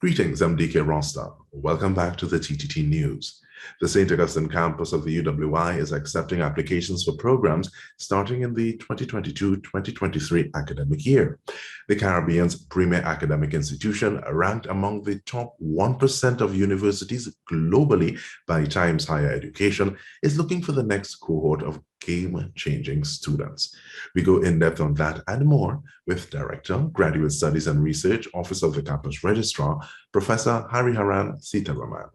Greetings, I'm Dike Rostant. Welcome back to the TTT News. The St. Augustine Campus of the UWI is accepting applications for programs starting in the 2022-2023 academic year. The Caribbean's premier academic institution, ranked among the top 1% of universities globally by Times Higher Education, is looking for the next cohort of game-changing students. We go in-depth on that and more with Director, Graduate Studies and Research, Office of the Campus Registrar, Professor Hariharan Seetharaman.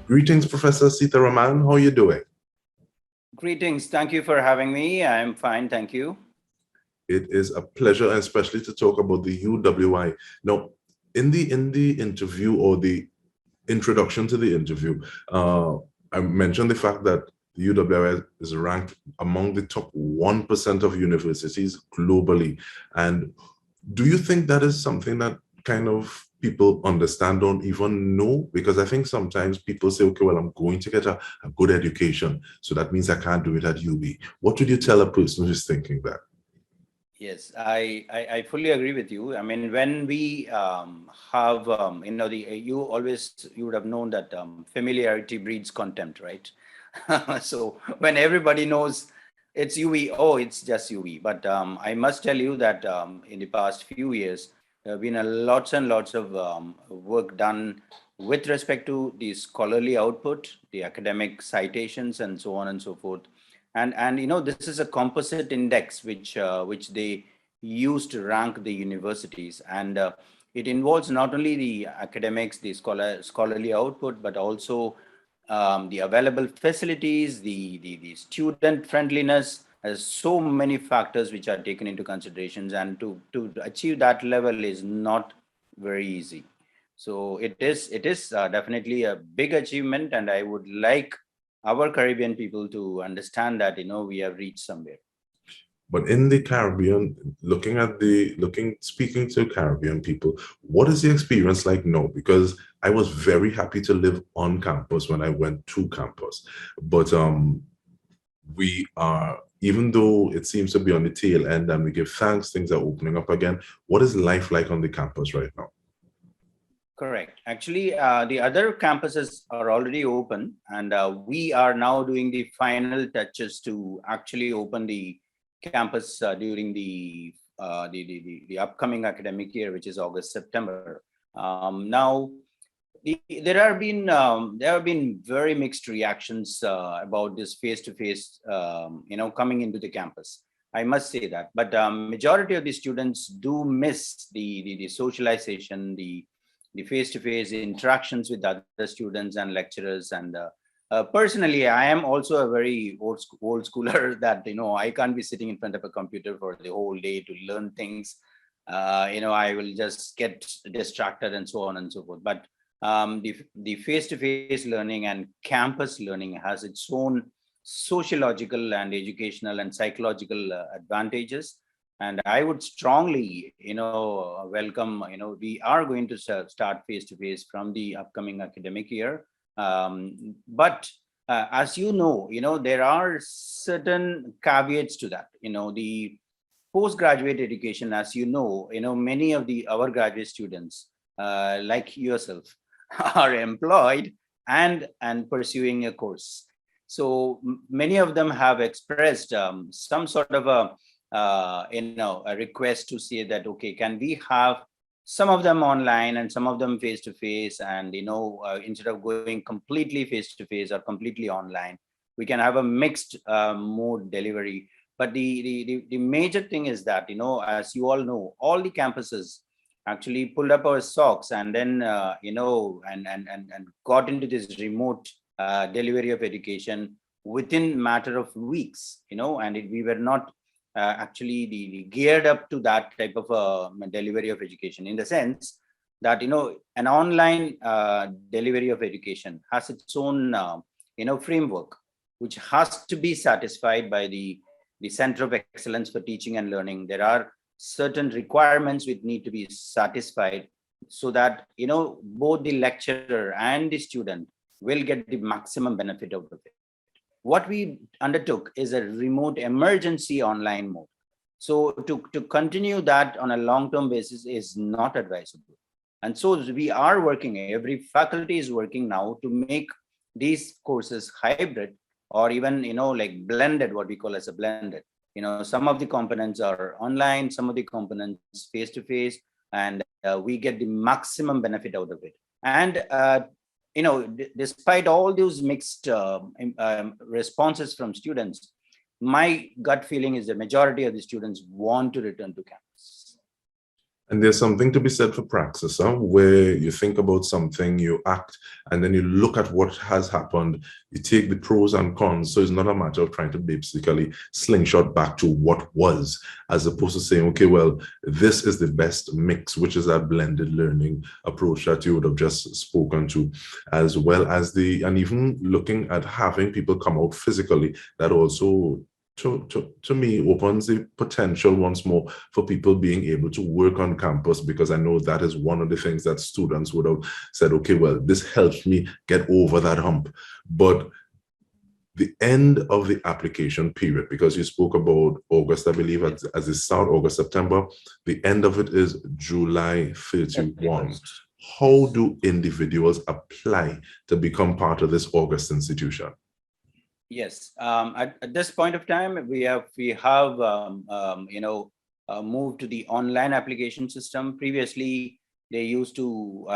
Greetings, Professor Seetharaman. How are you doing? Greetings. Thank you for having me. I'm fine. Thank you. It is a pleasure, especially to talk about the UWI. Now, in the interview or the introduction to the interview, I mentioned the fact that the UWI is ranked among the top 1% of universities globally. And do you think that is something that kind of people understand, don't even know? Because I think sometimes people say, okay, well, I'm going to get a good education, so that means I can't do it at UB. What would you tell a person who's thinking that? Yes, I fully agree with you. I mean, when we have, you would have known that familiarity breeds contempt, right? So when everybody knows it's UV, oh, it's just UV. But I must tell you that in the past few years, there have been lots and lots of work done with respect to the scholarly output, the academic citations, and so on and so forth. And this is a composite index which they use to rank the universities, and it involves not only the academics, the scholarly output, but also the available facilities, the student friendliness. There's so many factors which are taken into considerations, and to achieve that level is not very easy. So it is definitely a big achievement, and I would like our Caribbean people to understand that we have reached somewhere. But in the Caribbean, speaking to Caribbean people, what is the experience like now? Because I was very happy to live on campus when I went to campus. But we are, even though it seems to be on the tail end and we give thanks, things are opening up again. What is life like on the campus right now? Correct. Actually, the other campuses are already open, and we are now doing the final touches to actually open the campus during the upcoming academic year, which is August, September. Now, there have been very mixed reactions about this face-to-face, coming into the campus. I must say that, but majority of the students do miss the socialization, the face-to-face interactions with other students and lecturers. And personally, I am also a very old schooler that, I can't be sitting in front of a computer for the whole day to learn things. I will just get distracted and so on and so forth. But the face-to-face learning and campus learning has its own sociological and educational and psychological advantages. And I would strongly, welcome, we are going to start face-to-face from the upcoming academic year. But as you know, there are certain caveats to that. The postgraduate education, as many of our graduate students, like yourself, are employed and pursuing a course. So many of them have expressed some sort of a request to say that, okay, can we have some of them online and some of them face-to-face, and instead of going completely face-to-face or completely online, we can have a mixed mode delivery. But the major thing is that, as you all know, all the campuses actually pulled up our socks and then and got into this remote delivery of education within matter of weeks, and we were not actually geared up to that type of delivery of education, in the sense that an online delivery of education has its own framework, which has to be satisfied by the Center of Excellence for Teaching and Learning. There are certain requirements which need to be satisfied so that, both the lecturer and the student will get the maximum benefit out of it. What we undertook is a remote emergency online mode. So to continue that on a long-term basis is not advisable. And so we are working, every faculty is working now to make these courses hybrid, or even, like blended, what we call as a blended. Some of the components are online, some of the components face-to-face, and we get the maximum benefit out of it. And despite all those mixed responses from students, my gut feeling is the majority of the students want to return to campus. And there's something to be said for praxis, where you think about something, you act, and then you look at what has happened, you take the pros and cons. So it's not a matter of trying to basically slingshot back to what was, as opposed to saying, okay, well, this is the best mix, which is that blended learning approach that you would have just spoken to, as well as and even looking at having people come out physically, that also to me opens the potential once more for people being able to work on campus, because I know that is one of the things that students would have said, okay, well, this helps me get over that hump. But the end of the application period, because you spoke about August, I believe, as it start August, September, the end of it is July 31. How do individuals apply to become part of this August institution? Yes, at this point of time, we have moved to the online application system. Previously, they used to,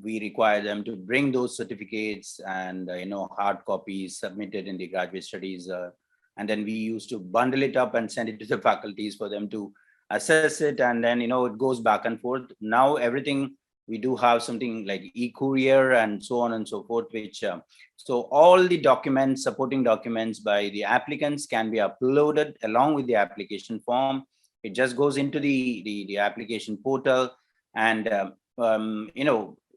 we require them to bring those certificates and, hard copies submitted in the graduate studies. And then we used to bundle it up and send it to the faculties for them to assess it. And then, it goes back and forth. Now, everything, we do have something like e-courier and so on and so forth, which, so all the documents, supporting documents by the applicants can be uploaded along with the application form. It just goes into the application portal. And,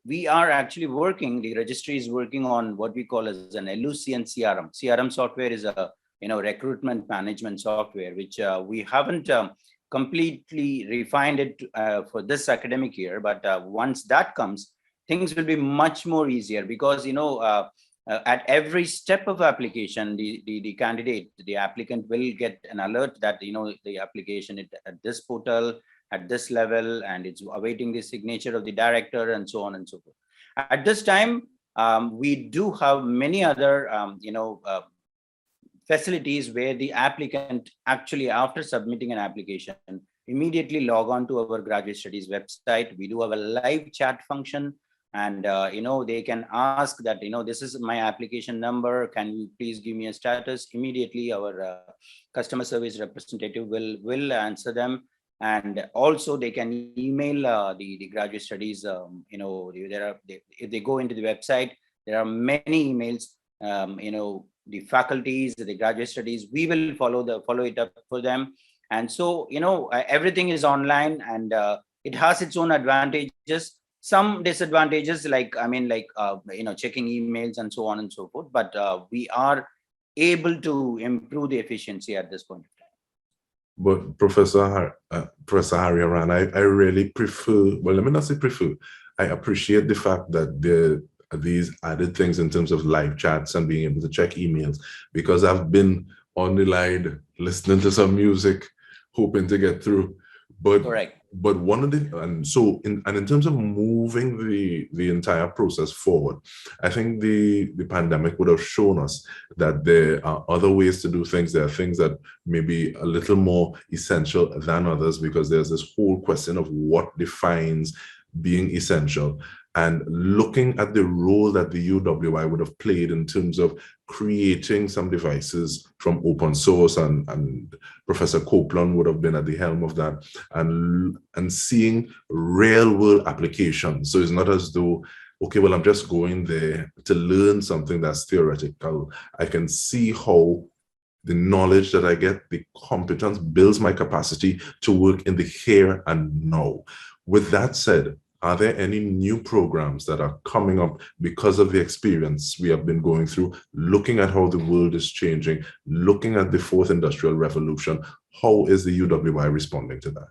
we are actually working, the registry is working on what we call as an LUC and CRM. CRM software is a, recruitment management software, which we haven't completely refined it for this academic year. But once that comes, things will be much more easier, because, at every step of application, the candidate, the applicant will get an alert that, the application at this portal, at this level, and it's awaiting the signature of the director and so on and so forth. At this time, we do have many other, facilities where the applicant actually, after submitting an application, immediately log on to our graduate studies website. We do have a live chat function, and they can ask that, this is my application number, can you please give me a status? Immediately our customer service representative will answer them. And also they can email the graduate studies. If they go into the website, there are many emails. The faculties, the graduate studies, we will follow it up for them. And so, everything is online, and it has its own advantages, some disadvantages, like, checking emails and so on and so forth. But we are able to improve the efficiency at this point of time. But Professor Hariharan, I really prefer, well, let me not say prefer, I appreciate the fact that these added things in terms of live chats and being able to check emails, because I've been on the line listening to some music, hoping to get through. But correct. But one of the, and so in terms of moving the entire process forward, I think the pandemic would have shown us that there are other ways to do things. There are things that may be a little more essential than others, because there's this whole question of what defines being essential, and looking at the role that the UWI would have played in terms of creating some devices from open source, and Professor Copeland would have been at the helm of that, and seeing real world applications. So it's not as though, okay, well, I'm just going there to learn something that's theoretical. I can see how the knowledge that I get, the competence, builds my capacity to work in the here and now. With that said, are there any new programs that are coming up because of the experience we have been going through, looking at how the world is changing, looking at the fourth industrial revolution? How is the UWI responding to that?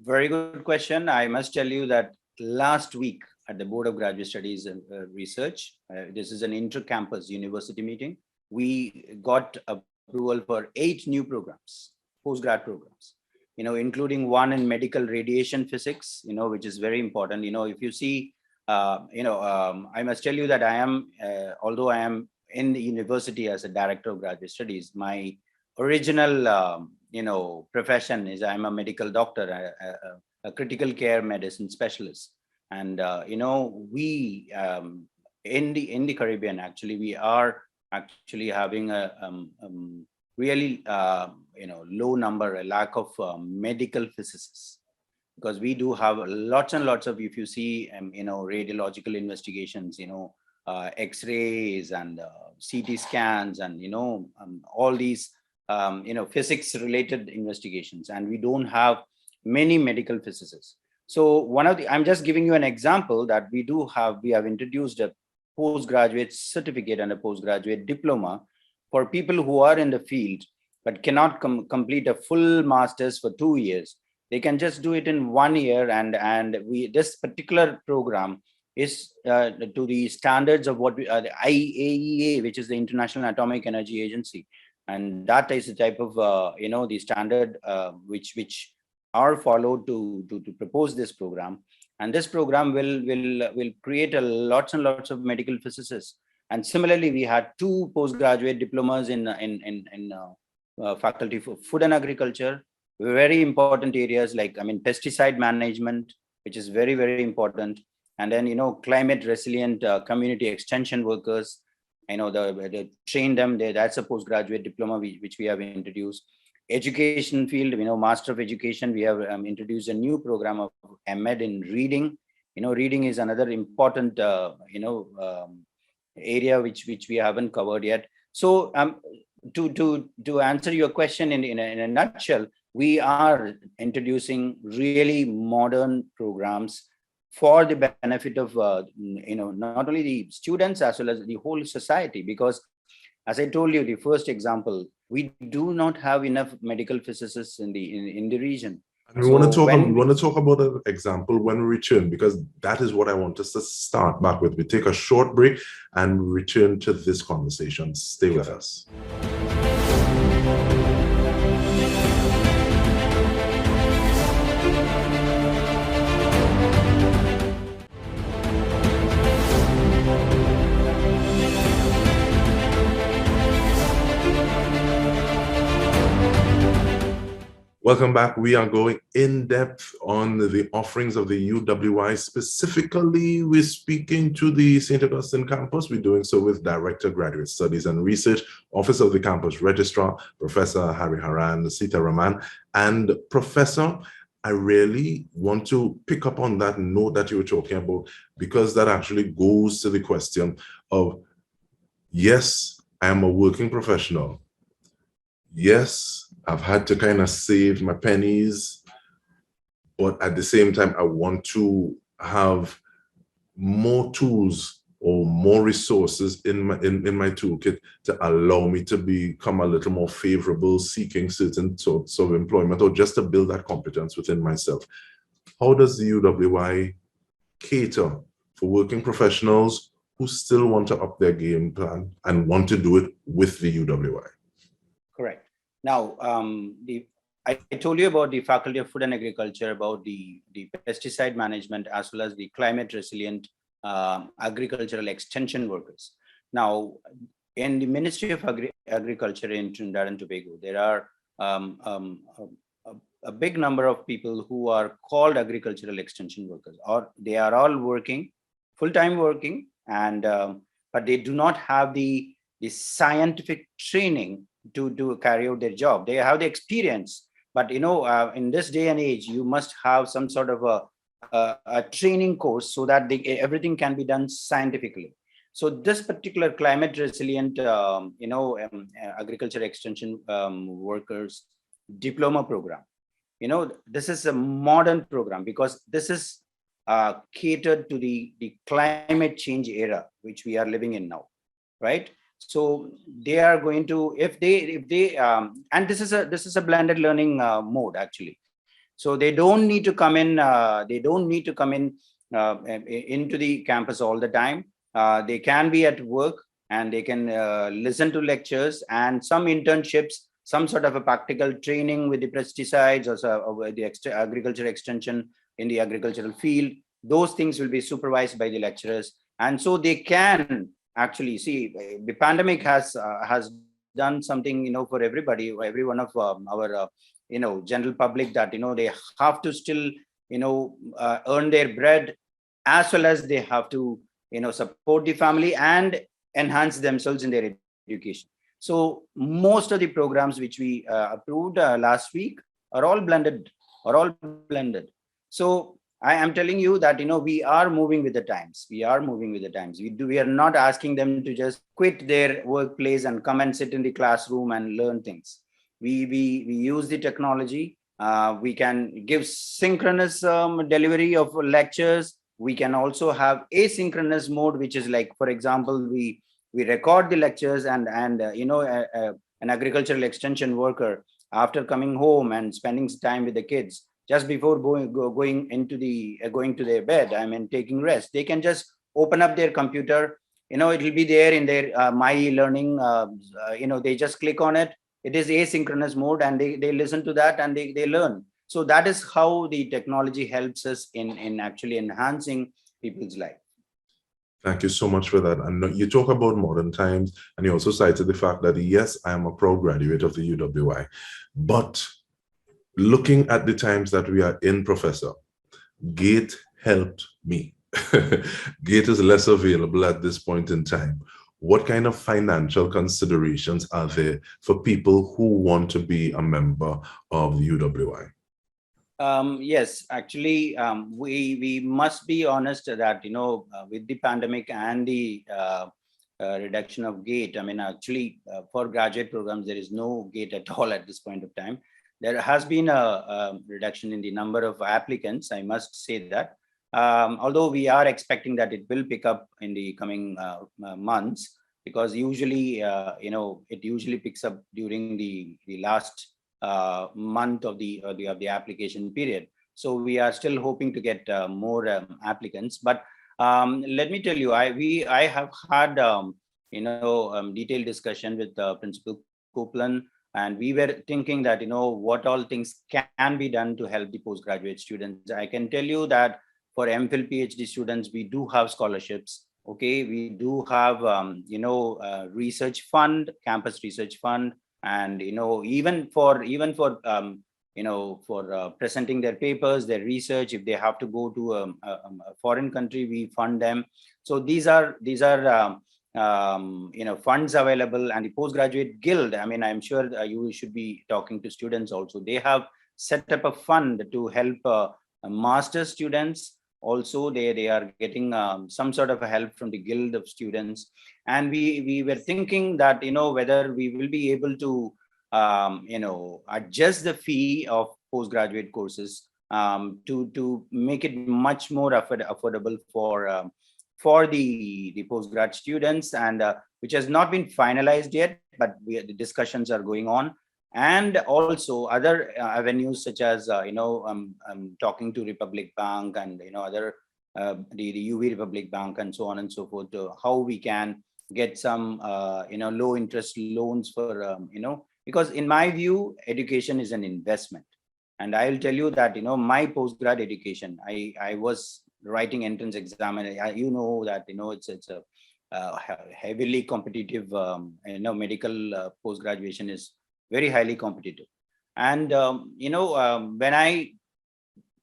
Very good question. I must tell you that last week at the Board of Graduate Studies and Research, this is an inter-campus university meeting, we got approval for 8 new programs, postgrad programs, including one in medical radiation physics, which is very important. If you see, I must tell you that I am, although I am in the university as a director of graduate studies, my original, profession is I'm a medical doctor, a critical care medicine specialist. And, we, in the Caribbean, actually, we are actually having a really, low number, a lack of medical physicists, because we do have lots and lots of, if you see, radiological investigations, X-rays and CT scans and, all these, physics related investigations, and we don't have many medical physicists. So I'm just giving you an example that we have introduced a postgraduate certificate and a postgraduate diploma for people who are in the field but cannot complete a full master's for 2 years. They can just do it in 1 year, and this particular program is to the standards of what the IAEA, which is the International Atomic Energy Agency, and that is the type of the standard which are followed to propose this program. And this program will create lots and lots of medical physicists. And similarly, we had 2 postgraduate diplomas in faculty for food and agriculture, very important areas like, pesticide management, which is very, very important. And then, climate resilient community extension workers, they train them there. That's a postgraduate diploma which we have introduced. Education field, Master of Education, we have introduced a new program of MEd in reading. Reading is another important, area which we haven't covered yet. So to answer your question in a nutshell, we are introducing really modern programs for the benefit of, not only the students as well as the whole society, because as I told you, the first example, we do not have enough medical physicists in the region. And we want to talk about an example when we return, because that is what I want us to start back with. We take a short break and return to this conversation. Stay with us. Welcome back. We are going in depth on the offerings of the UWI. Specifically, we're speaking to the St. Augustine Campus. We're doing so with Director, Graduate Studies and Research, Office of the Campus Registrar, Professor Hariharan Seetharaman. And Professor, I really want to pick up on that note that you were talking about, because that actually goes to the question of, yes, I am a working professional. Yes, I've had to kind of save my pennies, but at the same time, I want to have more tools or more resources in my toolkit to allow me to become a little more favorable, seeking certain sorts of employment, or just to build that competence within myself. How does the UWI cater for working professionals who still want to up their game plan and want to do it with the UWI? Correct. Now, I told you about the Faculty of Food and Agriculture, about the pesticide management, as well as the climate resilient agricultural extension workers. Now, in the Ministry of Agriculture in Trinidad and Tobago, there are a big number of people who are called agricultural extension workers, or they are all working, full-time working, and but they do not have the scientific training to carry out their job. They have the experience, but in this day and age, you must have some sort of a training course so that everything can be done scientifically. So this particular climate resilient, agriculture extension workers diploma program, this is a modern program, because this is catered to the climate change era which we are living in now, right? So they are going to, if they and this is a blended learning mode actually. So they don't need to come in. They don't need to come in into the campus all the time. They can be at work and they can listen to lectures and some internships, some sort of a practical training with the pesticides or the agriculture extension in the agricultural field. Those things will be supervised by the lecturers, and so they can actually see the pandemic has done something, for everybody, every one of our general public, that they have to still earn their bread, as well as they have to support the family and enhance themselves in their education. So most of the programs which we approved last week are all blended. So I am telling you that we are moving with the times. We are moving with the times. We are not asking them to just quit their workplace and come and sit in the classroom and learn things. We use the technology. We can give synchronous delivery of lectures. We can also have asynchronous mode, which is like, for example, we record the lectures, and an agricultural extension worker, after coming home and spending time with the kids, just before going to their bed, I mean taking rest, they can just open up their computer. It will be there in their my learning. They just click on it. It is asynchronous mode, and they listen to that and they learn. So that is how the technology helps us in actually enhancing people's life. Thank you so much for that. And you talk about modern times, and you also cited the fact that, yes, I am a proud graduate of the UWI, but looking at the times that we are in, Professor, GATE helped me. GATE is less available at this point in time. What kind of financial considerations are there for people who want to be a member of the UWI? Yes, actually, we must be honest that, with the pandemic and the reduction of GATE, I mean, actually, for graduate programs, there is no GATE at all at this point of time. There has been a reduction in the number of applicants, I must say that. Although we are expecting that it will pick up in the coming months, because usually, it usually picks up during the last month of the application period. So we are still hoping to get more applicants. But let me tell you, I have had detailed discussion with Principal Copeland, and we were thinking that what all things can be done to help the postgraduate students. I can tell you that for MPhil PhD students, we do have scholarships. Okay, we do have research fund, campus research fund. And even for presenting their papers, their research, if they have to go to a foreign country, we fund them. So these are funds available. And the postgraduate guild, I mean, I'm sure you should be talking to students also. They have set up a fund to help master's students. Also, they are getting some sort of a help from the guild of students. And we were thinking that, whether we will be able to, adjust the fee of postgraduate courses to make it much more affordable for the postgrad students, and which has not been finalized yet, but the discussions are going on. And also other avenues, such as talking to Republic Bank and other the UV Republic Bank and so on and so forth, to how we can get some low interest loans for because in my view, education is an investment. And I will tell you that my postgrad education, I was writing entrance exam, and that it's a heavily competitive medical post graduation is very highly competitive. And when I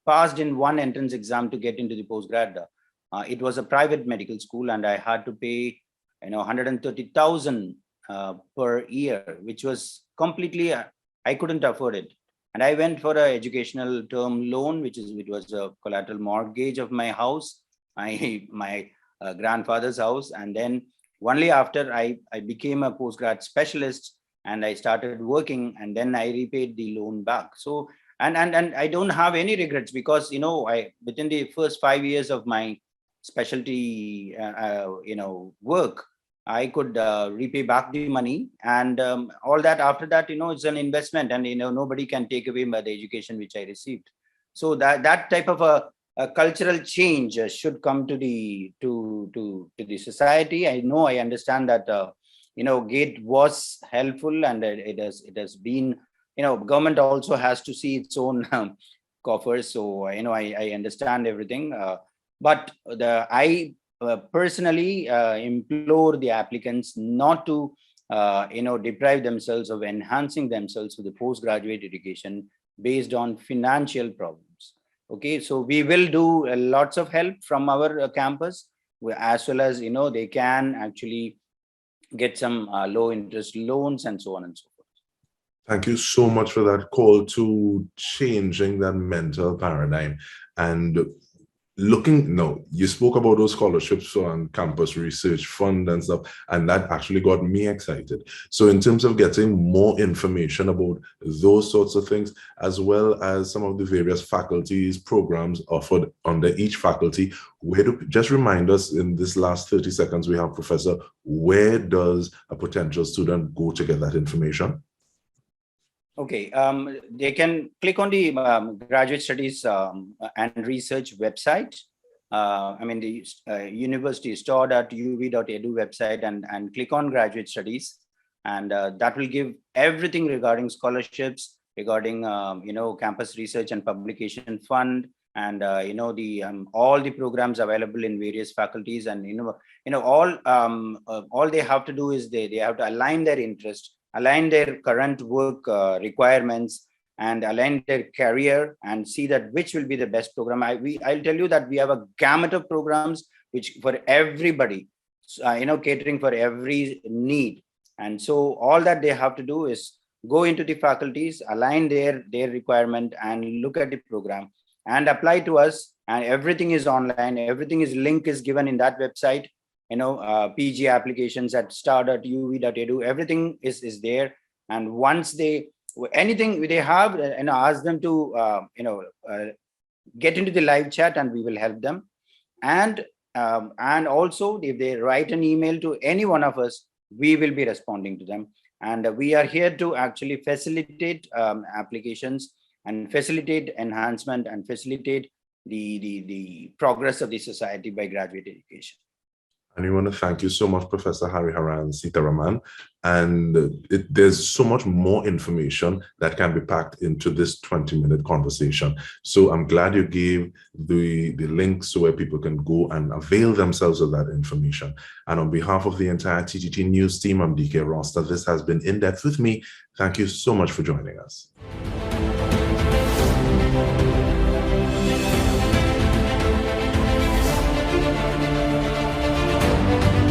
passed in one entrance exam to get into the postgrad, it was a private medical school, and I had to pay 130,000 per year, which was completely I couldn't afford it. And I went for an educational term loan, it was a collateral mortgage of my house, my grandfather's house. And then only after I became a postgrad specialist and I started working, and then I repaid the loan back. So and I don't have any regrets, because within the first 5 years of my specialty work, I could repay back the money, and all that. After that, it's an investment, and nobody can take away by the education which I received. So that type of a cultural change should come to the society. I understand that GATE was helpful, and it has been, government also has to see its own coffers. So I understand everything, but I personally implore the applicants not to deprive themselves of enhancing themselves with the postgraduate education based on financial problems. Okay, so we will do lots of help from our campus, as well as they can actually get some low interest loans and so on and so forth. Thank you so much for that call to changing that mental paradigm. And you spoke about those scholarships on Campus Research Fund and stuff, and that actually got me excited. So in terms of getting more information about those sorts of things, as well as some of the various faculties, programs offered under each faculty, just remind us in this last 30 seconds we have, Professor, where does a potential student go to get that information? Okay, they can click on the Graduate Studies and Research website. The universitystore.uv.edu website, and click on Graduate Studies, and that will give everything regarding scholarships, regarding Campus Research and Publication Fund, and all the programs available in various faculties, and all they have to do is they have to align their interest, align their current work requirements, and align their career, and see that which will be the best program. I'll tell you that we have a gamut of programs which for everybody, catering for every need. And so all that they have to do is go into the faculties, align their requirement, and look at the program and apply to us. And everything is online. Link is given in that website. PG applications at star.uv.edu, everything is there. And once anything they have, ask them to get into the live chat, and we will help them. And also, if they write an email to any one of us, we will be responding to them. And we are here to actually facilitate applications, and facilitate enhancement, and facilitate the progress of the society by graduate education. And we want to thank you so much, Professor Hariharan Seetharaman. And there's so much more information that can be packed into this 20-minute conversation. So I'm glad you gave the links so where people can go and avail themselves of that information. And on behalf of the entire TTT News team, I'm Dike Rostant. This has been In Depth with me. Thank you so much for joining us.